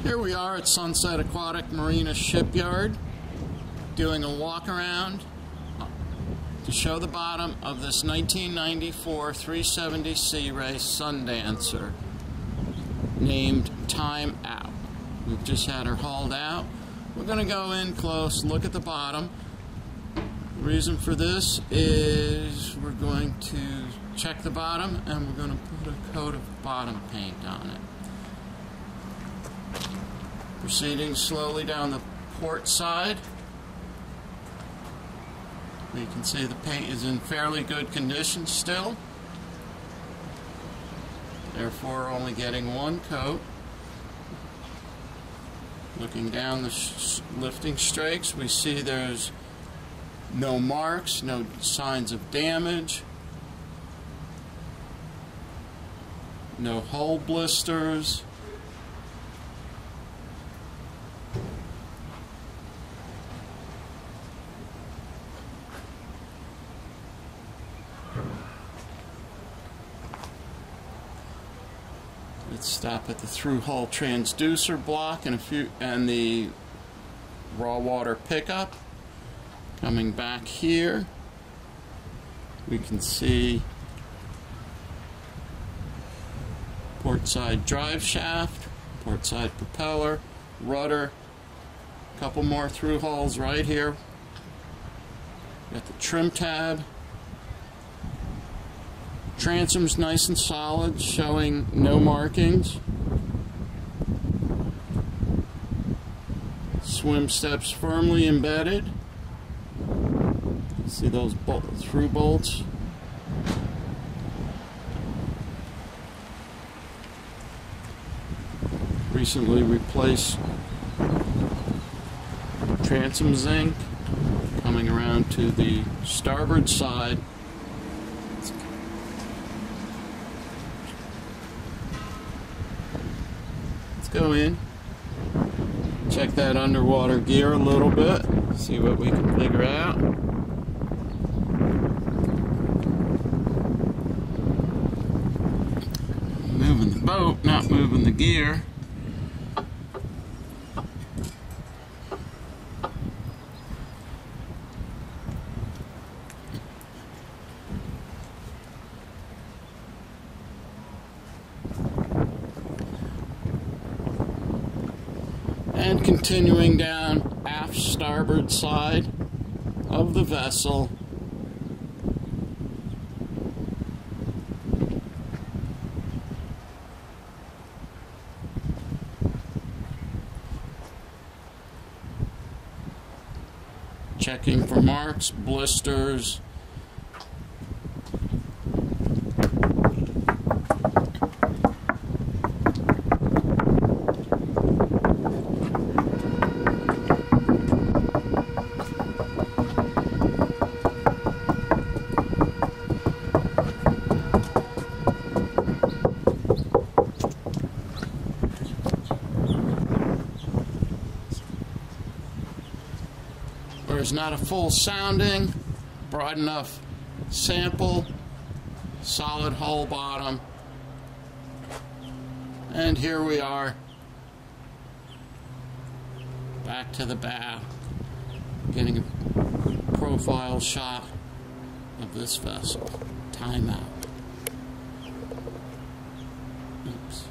Here we are at Sunset Aquatic Marina Shipyard doing a walk around to show the bottom of this 1994 370 Sea Race Sundancer named Time Out. We've just had her hauled out. We're going to go in close, look at the bottom. The reason for this is we're going to check the bottom and we're going to put a coat of bottom paint on it. Proceeding slowly down the port side. You can see the paint is in fairly good condition still. Therefore only getting one coat. Looking down the lifting strakes, we see there's no marks, no signs of damage, no hull blisters. Let's stop at the through hull transducer block and the raw water pickup. Coming back here, we can see port side drive shaft, port side propeller, rudder, a couple more through hulls right here. Got the trim tab. Transom's nice and solid, showing no markings. Swim steps firmly embedded. See those through bolts? Recently replaced transom zinc. Coming around to the starboard side. Let's go in, check that underwater gear a little bit, see what we can figure out. Moving the boat, not moving the gear. And continuing down aft starboard side of the vessel, checking for marks, blisters, there's not a full sounding, broad enough sample, solid hull bottom, and here we are back to the bow, getting a profile shot of this vessel. Time out. Oops.